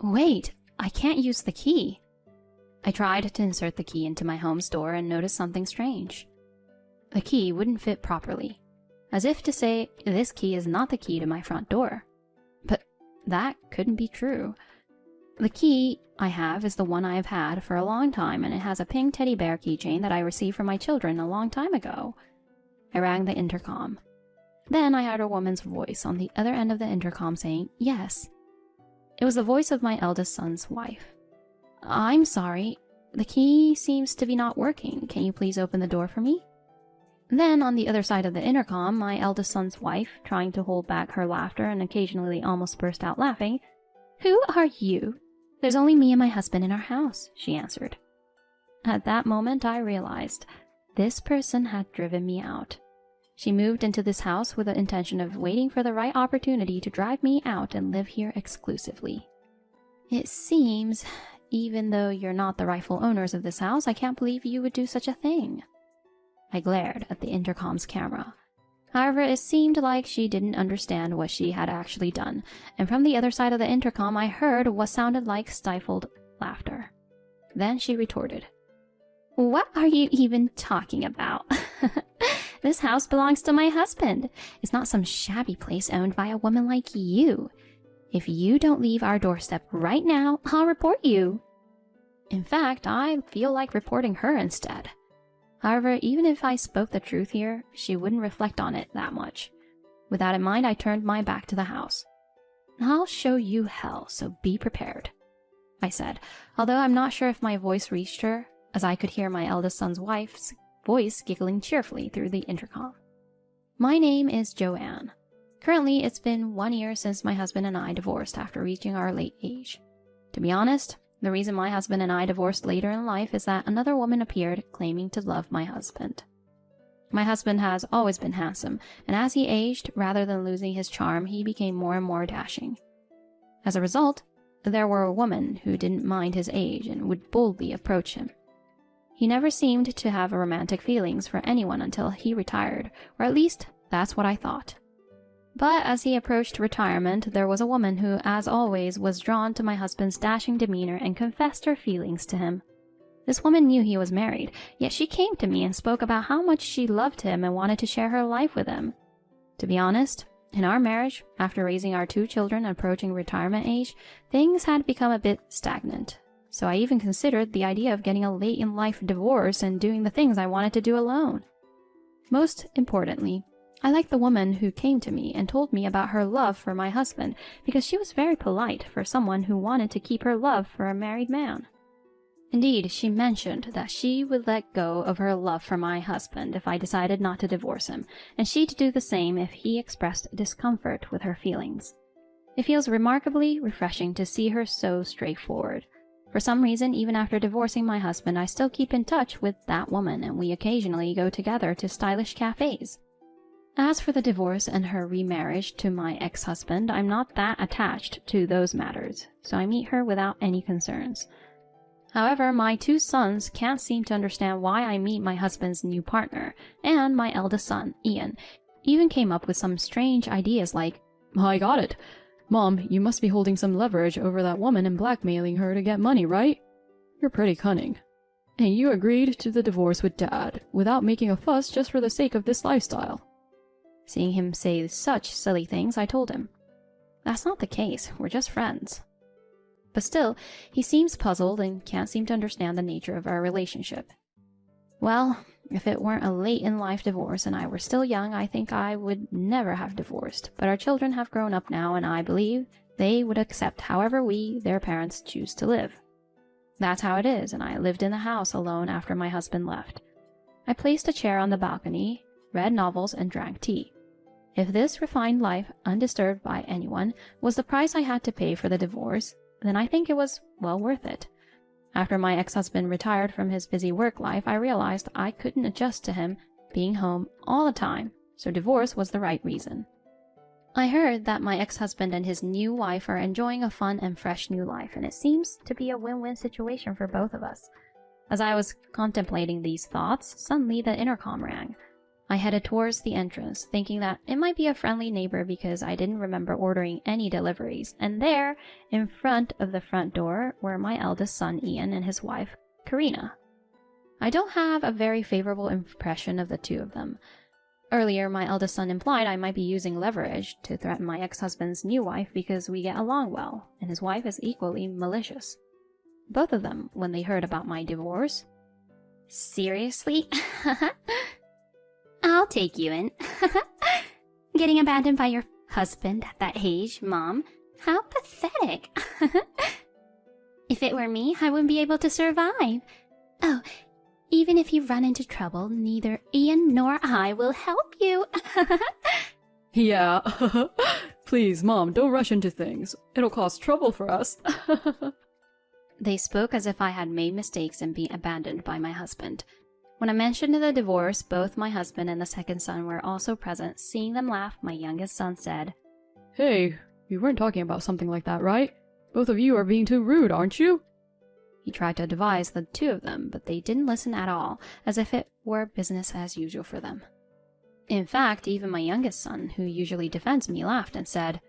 Wait, I can't use the key. I tried to insert the key into my home's door and noticed something strange. The key wouldn't fit properly, as if to say, this key is not the key to my front door. But that couldn't be true. The key I have is the one I have had for a long time, and it has a pink teddy bear keychain that I received from my children a long time ago. I rang the intercom. Then I heard a woman's voice on the other end of the intercom saying, yes. It was the voice of my eldest son's wife. I'm sorry, the key seems to be not working. Can you please open the door for me? Then on the other side of the intercom, my eldest son's wife, trying to hold back her laughter and occasionally almost burst out laughing. Who are you? There's only me and my husband in our house, she answered. At that moment I realized this person had driven me out. She moved into this house with the intention of waiting for the right opportunity to drive me out and live here exclusively. It seems, even though you're not the rightful owners of this house, I can't believe you would do such a thing. I glared at the intercom's camera. However, it seemed like she didn't understand what she had actually done, and from the other side of the intercom I heard what sounded like stifled laughter. Then she retorted, "What are you even talking about? This house belongs to my husband. It's not some shabby place owned by a woman like you. If you don't leave our doorstep right now, I'll report you." In fact, I feel like reporting her instead. However, even if I spoke the truth here, she wouldn't reflect on it that much. With that in mind, I turned my back to the house. "I'll show you hell, so be prepared," I said, although I'm not sure if my voice reached her, as I could hear my eldest son's wife's voice giggling cheerfully through the intercom. My name is Joanne. Currently, it's been 1 year since my husband and I divorced after reaching our late age. To be honest, the reason my husband and I divorced later in life is that another woman appeared claiming to love my husband. My husband has always been handsome, and as he aged, rather than losing his charm, he became more and more dashing. As a result, there were women who didn't mind his age and would boldly approach him. He never seemed to have romantic feelings for anyone until he retired, or at least that's what I thought. But as he approached retirement, there was a woman who, as always, was drawn to my husband's dashing demeanor and confessed her feelings to him. This woman knew he was married, yet she came to me and spoke about how much she loved him and wanted to share her life with him. To be honest, in our marriage, after raising our 2 children and approaching retirement age, things had become a bit stagnant. So I even considered the idea of getting a late-in-life divorce and doing the things I wanted to do alone. Most importantly, I liked the woman who came to me and told me about her love for my husband because she was very polite for someone who wanted to keep her love for a married man. Indeed, she mentioned that she would let go of her love for my husband if I decided not to divorce him, and she'd do the same if he expressed discomfort with her feelings. It feels remarkably refreshing to see her so straightforward. For some reason, even after divorcing my husband, I still keep in touch with that woman, and we occasionally go together to stylish cafes. As for the divorce and her remarriage to my ex-husband, I'm not that attached to those matters, so I meet her without any concerns. However, my 2 sons can't seem to understand why I meet my husband's new partner, and my eldest son, Ian, even came up with some strange ideas like, "I got it. Mom, you must be holding some leverage over that woman and blackmailing her to get money, right? You're pretty cunning. And you agreed to the divorce with Dad, without making a fuss just for the sake of this lifestyle." Seeing him say such silly things, I told him, "That's not the case, we're just friends." But still, he seems puzzled and can't seem to understand the nature of our relationship. Well, if it weren't a late-in-life divorce and I were still young, I think I would never have divorced, but our children have grown up now and I believe they would accept however we, their parents, choose to live. That's how it is, and I lived in the house alone after my husband left. I placed a chair on the balcony, read novels, and drank tea. If this refined life, undisturbed by anyone, was the price I had to pay for the divorce, then I think it was well worth it. After my ex-husband retired from his busy work life, I realized I couldn't adjust to him being home all the time, so divorce was the right reason. I heard that my ex-husband and his new wife are enjoying a fun and fresh new life, and it seems to be a win-win situation for both of us. As I was contemplating these thoughts, suddenly the intercom rang. I headed towards the entrance, thinking that it might be a friendly neighbor because I didn't remember ordering any deliveries, and there, in front of the front door, were my eldest son Ian and his wife, Karina. I don't have a very favorable impression of the two of them. Earlier, my eldest son implied I might be using leverage to threaten my ex-husband's new wife because we get along well, and his wife is equally malicious. Both of them, when they heard about my divorce. Seriously? I'll take you in. Getting abandoned by your husband at that age, Mom. How pathetic. If it were me, I wouldn't be able to survive. Oh, even if you run into trouble, neither Ian nor I will help you. Yeah. Please, Mom, don't rush into things. It'll cause trouble for us. They spoke as if I had made mistakes and been abandoned by my husband. When I mentioned the divorce, both my husband and the second son were also present. Seeing them laugh, my youngest son said, Hey, we weren't talking about something like that, right? Both of you are being too rude, aren't you? He tried to advise the two of them, but they didn't listen at all, as if it were business as usual for them. In fact, even my youngest son, who usually defends me, laughed and said,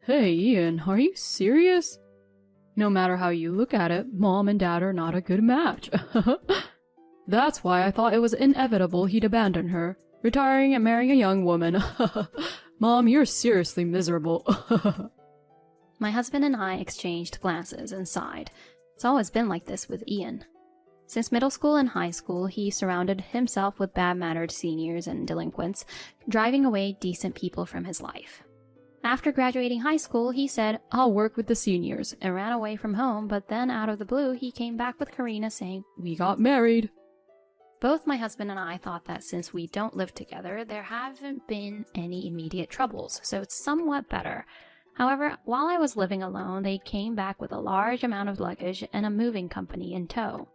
Hey, Ian, are you serious? No matter how you look at it, Mom and Dad are not a good match. That's why I thought it was inevitable he'd abandon her, retiring and marrying a young woman. Mom, you're seriously miserable. My husband and I exchanged glances and sighed. It's always been like this with Ian. Since middle school and high school, he surrounded himself with bad-mannered seniors and delinquents, driving away decent people from his life. After graduating high school, he said, I'll work with the seniors, and ran away from home, but then out of the blue, he came back with Karina saying, We got married. Both my husband and I thought that since we don't live together, there haven't been any immediate troubles, so it's somewhat better. However, while I was living alone, they came back with a large amount of luggage and a moving company in tow.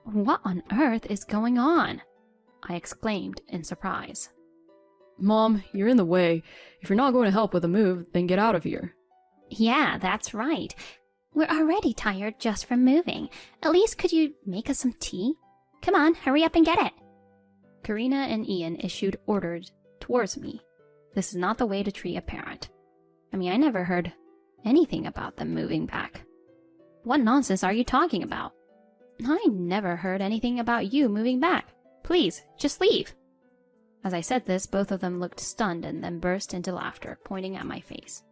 What on earth is going on? I exclaimed in surprise. Mom, you're in the way. If you're not going to help with the move, then get out of here. Yeah, that's right. We're already tired just from moving. At least could you make us some tea? Come on, hurry up and get it. Karina and Ian issued orders towards me. This is not the way to treat a parent. I mean, I never heard anything about them moving back. What nonsense are you talking about? I never heard anything about you moving back. Please, just leave. As I said this, both of them looked stunned and then burst into laughter, pointing at my face.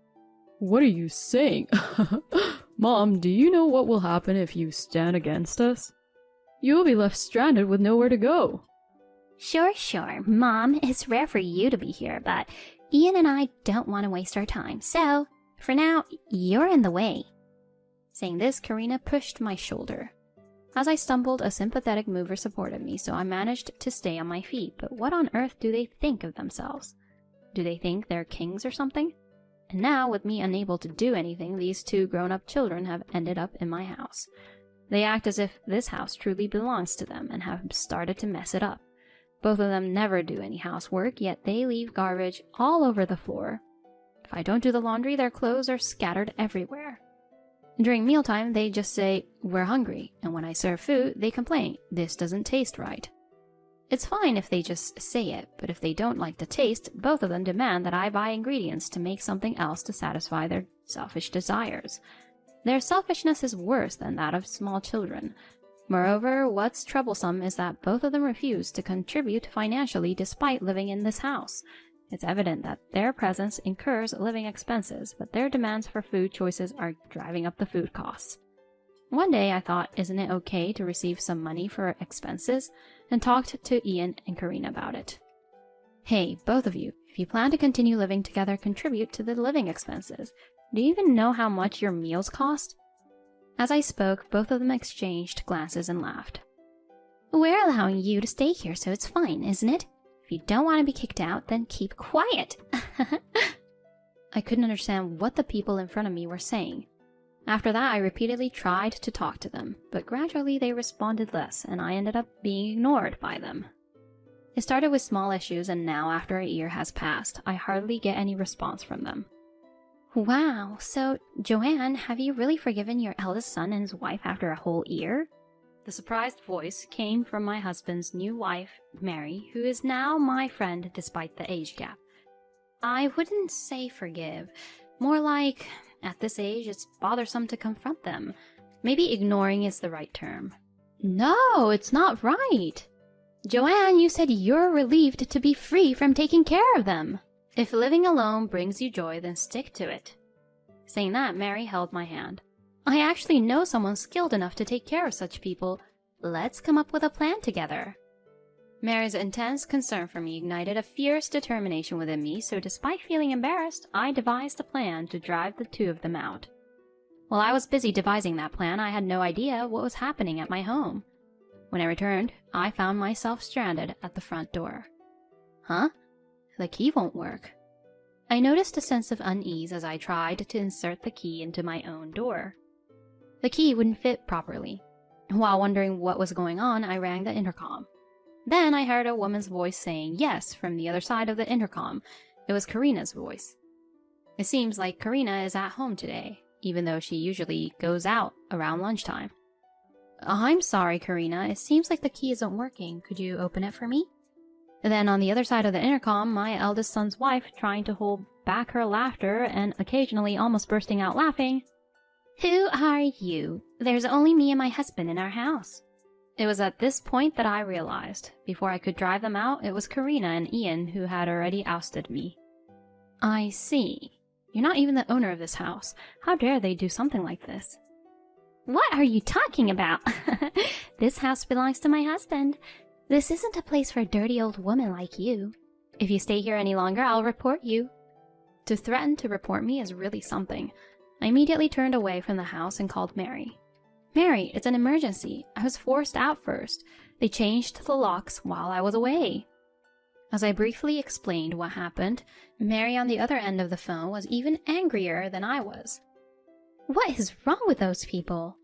What are you saying? Mom, do you know what will happen if you stand against us? You'll be left stranded with nowhere to go. Sure. Mom, it's rare for you to be here, but Ian and I don't want to waste our time, so for now, you're in the way. Saying this, Karina pushed my shoulder. As I stumbled, a sympathetic mover supported me, so I managed to stay on my feet. But what on earth do they think of themselves? Do they think they're kings or something? And now, with me unable to do anything, these two grown-up children have ended up in my house. They act as if this house truly belongs to them and have started to mess it up. Both of them never do any housework, yet they leave garbage all over the floor. If I don't do the laundry, their clothes are scattered everywhere. During mealtime, they just say, We're hungry, and when I serve food, they complain, This doesn't taste right. It's fine if they just say it, but if they don't like the taste, both of them demand that I buy ingredients to make something else to satisfy their selfish desires. Their selfishness is worse than that of small children. Moreover, what's troublesome is that both of them refuse to contribute financially despite living in this house. It's evident that their presence incurs living expenses, but their demands for food choices are driving up the food costs. One day I thought, isn't it okay to receive some money for expenses? And talked to Ian and Karina about it. Hey, both of you, if you plan to continue living together, contribute to the living expenses. Do you even know how much your meals cost? As I spoke, both of them exchanged glances and laughed. We're allowing you to stay here, so it's fine, isn't it? If you don't want to be kicked out, then keep quiet. I couldn't understand what the people in front of me were saying. After that, I repeatedly tried to talk to them, but gradually they responded less, and I ended up being ignored by them. It started with small issues, and now, after a year has passed, I hardly get any response from them. Wow, so, Joanne, have you really forgiven your eldest son and his wife after a whole year? The surprised voice came from my husband's new wife, Mary, who is now my friend despite the age gap. I wouldn't say forgive, more like, at this age, it's bothersome to confront them. Maybe ignoring is the right term. No, it's not right. Joanne, you said you're relieved to be free from taking care of them. If living alone brings you joy, then stick to it. Saying that, Mary held my hand. I actually know someone skilled enough to take care of such people. Let's come up with a plan together. Mary's intense concern for me ignited a fierce determination within me, so despite feeling embarrassed, I devised a plan to drive the two of them out. While I was busy devising that plan, I had no idea what was happening at my home. When I returned, I found myself stranded at the front door. Huh? The key won't work. I noticed a sense of unease as I tried to insert the key into my own door. The key wouldn't fit properly. While wondering what was going on, I rang the intercom. Then I heard a woman's voice saying yes from the other side of the intercom. It was Karina's voice. It seems like Karina is at home today, even though she usually goes out around lunchtime. I'm sorry, Karina. It seems like the key isn't working. Could you open it for me? And then on the other side of the intercom, my eldest son's wife, trying to hold back her laughter and occasionally almost bursting out laughing. Who are you? There's only me and my husband in our house. It was at this point that I realized. Before I could drive them out, it was Karina and Ian who had already ousted me. I see. You're not even the owner of this house. How dare they do something like this? What are you talking about? This house belongs to my husband. This isn't a place for a dirty old woman like you. If you stay here any longer, I'll report you. To threaten to report me is really something. I immediately turned away from the house and called Mary. Mary, it's an emergency. I was forced out first. They changed the locks while I was away. As I briefly explained what happened, Mary on the other end of the phone was even angrier than I was. What is wrong with those people?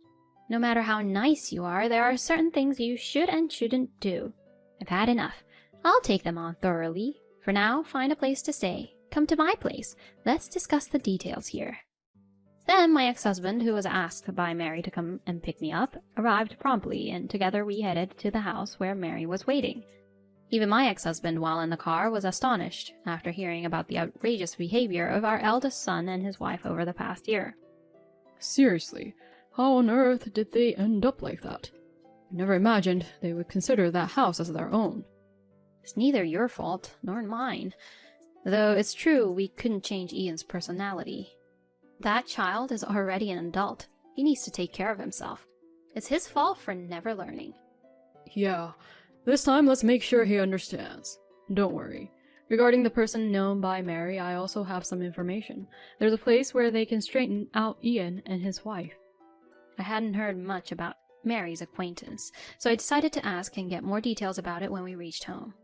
No matter how nice you are, there are certain things you should and shouldn't do. I've had enough. I'll take them on thoroughly. For now, find a place to stay. Come to my place. Let's discuss the details here. Then my ex-husband, who was asked by Mary to come and pick me up, arrived promptly, and together we headed to the house where Mary was waiting. Even my ex-husband, while in the car, was astonished after hearing about the outrageous behavior of our eldest son and his wife over the past year. Seriously, how on earth did they end up like that? I never imagined they would consider that house as their own. It's neither your fault nor mine. Though it's true we couldn't change Ian's personality. That child is already an adult. He needs to take care of himself. It's his fault for never learning. Yeah, this time let's make sure he understands. Don't worry. Regarding the person known by Mary, I also have some information. There's a place where they can straighten out Ian and his wife. I hadn't heard much about Mary's acquaintance, so I decided to ask and get more details about it when we reached home.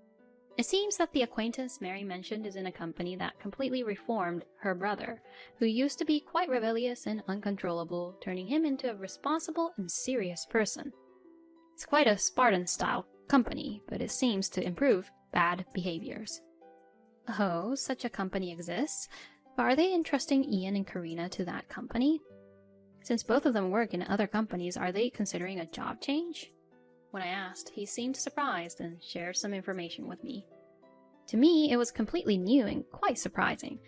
It seems that the acquaintance Mary mentioned is in a company that completely reformed her brother, who used to be quite rebellious and uncontrollable, turning him into a responsible and serious person. It's quite a Spartan-style company, but it seems to improve bad behaviors. Oh, such a company exists? But are they entrusting Ian and Karina to that company? Since both of them work in other companies, are they considering a job change? When I asked, he seemed surprised and shared some information with me. To me, it was completely new and quite surprising.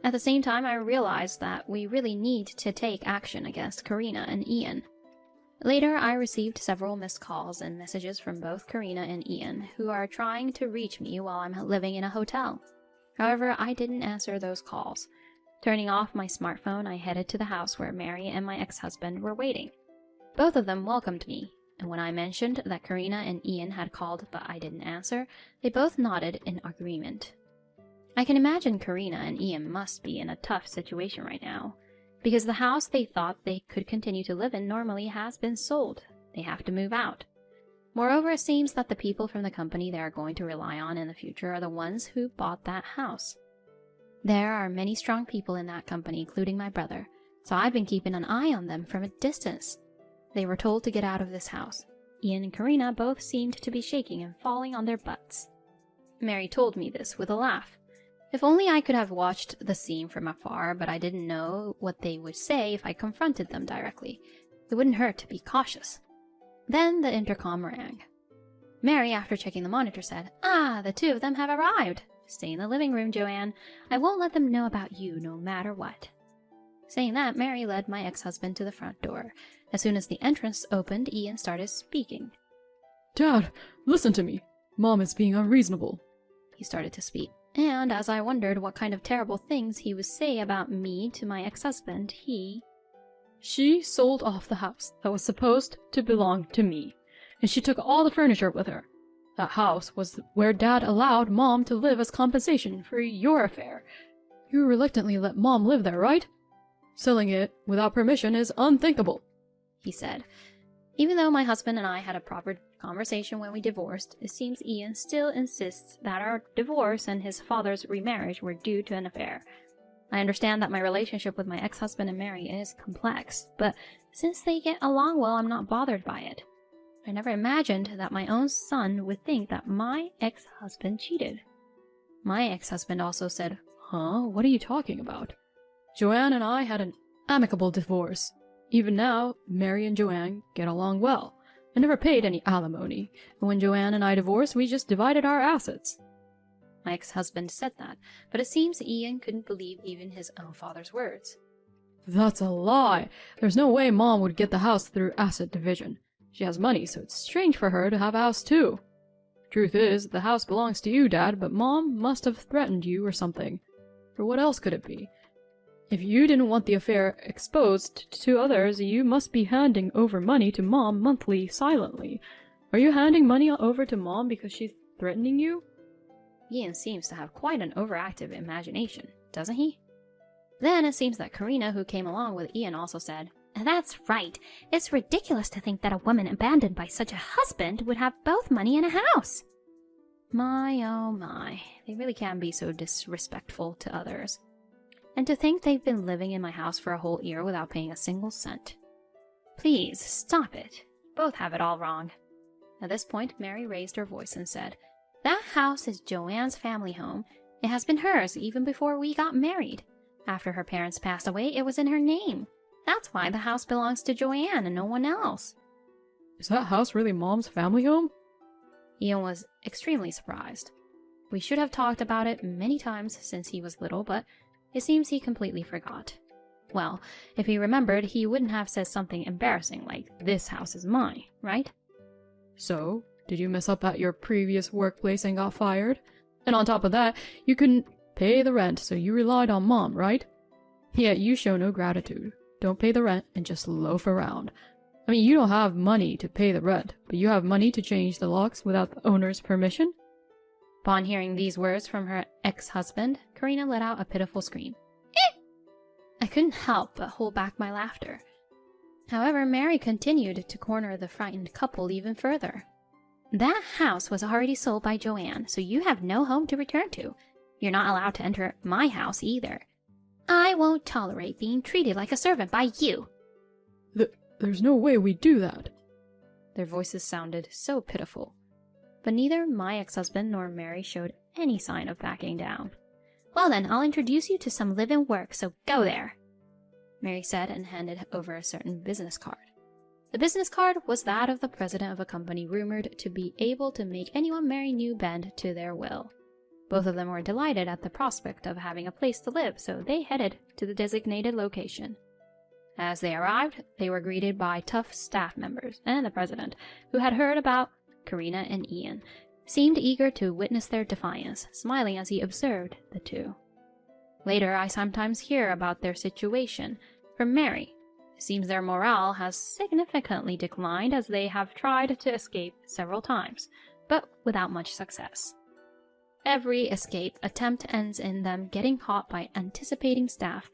At the same time, I realized that we really need to take action against Karina and Ian. Later, I received several missed calls and messages from both Karina and Ian, who are trying to reach me while I'm living in a hotel. However, I didn't answer those calls. Turning off my smartphone, I headed to the house where Mary and my ex-husband were waiting. Both of them welcomed me, and when I mentioned that Karina and Ian had called but I didn't answer, they both nodded in agreement. I can imagine Karina and Ian must be in a tough situation right now, because the house they thought they could continue to live in normally has been sold. They have to move out. Moreover, it seems that the people from the company they are going to rely on in the future are the ones who bought that house. There are many strong people in that company, including my brother, so I've been keeping an eye on them from a distance. They were told to get out of this house. Ian and Karina both seemed to be shaking and falling on their butts. Mary told me this with a laugh. If only I could have watched the scene from afar, but I didn't know what they would say if I confronted them directly. It wouldn't hurt to be cautious. Then the intercom rang. Mary, after checking the monitor, said, "Ah, the two of them have arrived. Stay in the living room, Joanne. I won't let them know about you, no matter what." Saying that, Mary led my ex-husband to the front door. As soon as the entrance opened, Ian started speaking. "Dad, listen to me. Mom is being unreasonable." He started to speak, and as I wondered what kind of terrible things he would say about me to my ex-husband, She sold off the house that was supposed to belong to me, and she took all the furniture with her. That house was where Dad allowed Mom to live as compensation for your affair. You reluctantly let Mom live there, right? Selling it without permission is unthinkable, he said. Even though my husband and I had a proper conversation when we divorced, it seems Ian still insists that our divorce and his father's remarriage were due to an affair. I understand that my relationship with my ex-husband and Mary is complex, but since they get along well, I'm not bothered by it. I never imagined that my own son would think that my ex-husband cheated. My ex-husband also said, "Huh? What are you talking about? Joanne and I had an amicable divorce. Even now, Mary and Joanne get along well. I never paid any alimony, and when Joanne and I divorced, we just divided our assets." My ex-husband said that, but it seems Ian couldn't believe even his own father's words. "That's a lie. There's no way Mom would get the house through asset division. She has money, so it's strange for her to have a house too. Truth is, the house belongs to you, Dad, but Mom must have threatened you or something. For what else could it be? If you didn't want the affair exposed to others, you must be handing over money to Mom monthly silently. Are you handing money over to Mom because she's threatening you?" Ian seems to have quite an overactive imagination, doesn't he? Then it seems that Karina, who came along with Ian, also said, "That's right. It's ridiculous to think that a woman abandoned by such a husband would have both money and a house." My, oh my, they really can be so disrespectful to others. And to think they've been living in my house for a whole year without paying a single cent. Please, stop it. Both have it all wrong. At this point, Mary raised her voice and said, "That house is Joanne's family home. It has been hers even before we got married. After her parents passed away, it was in her name. That's why the house belongs to Joanne and no one else." "Is that house really Mom's family home?" Ian was extremely surprised. We should have talked about it many times since he was little, but it seems he completely forgot. Well, if he remembered, he wouldn't have said something embarrassing like, "This house is mine," right? "So, did you mess up at your previous workplace and got fired? And on top of that, you couldn't pay the rent, so you relied on Mom, right? Yet you show no gratitude. Don't pay the rent and just loaf around. I mean, you don't have money to pay the rent, but you have money to change the locks without the owner's permission?" Upon hearing these words from her ex-husband, Karina let out a pitiful scream. I couldn't help but hold back my laughter. However, Mary continued to corner the frightened couple even further. "That house was already sold by Joanne, so you have no home to return to. You're not allowed to enter my house either. I won't tolerate being treated like a servant by you." There's no way we'd do that." Their voices sounded so pitiful. But neither my ex-husband nor Mary showed any sign of backing down. "Well then, I'll introduce you to some live-in work, so go there," Mary said and handed over a certain business card. The business card was that of the president of a company rumored to be able to make anyone Mary knew bend to their will. Both of them were delighted at the prospect of having a place to live, so they headed to the designated location. As they arrived, they were greeted by tough staff members and the president, who had heard about Karina and Ian, seemed eager to witness their defiance, smiling as he observed the two. Later, I sometimes hear about their situation from Mary. It seems their morale has significantly declined as they have tried to escape several times, but without much success. Every escape attempt ends in them getting caught by anticipating staff,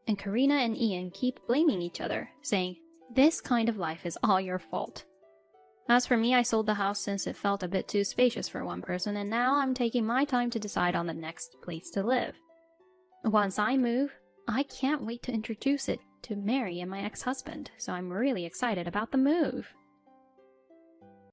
and Karina and Ian keep blaming each other, saying, "This kind of life is all your fault." As for me, I sold the house since it felt a bit too spacious for one person, and now I'm taking my time to decide on the next place to live. Once I move, I can't wait to introduce it to Mary and my ex-husband, so I'm really excited about the move.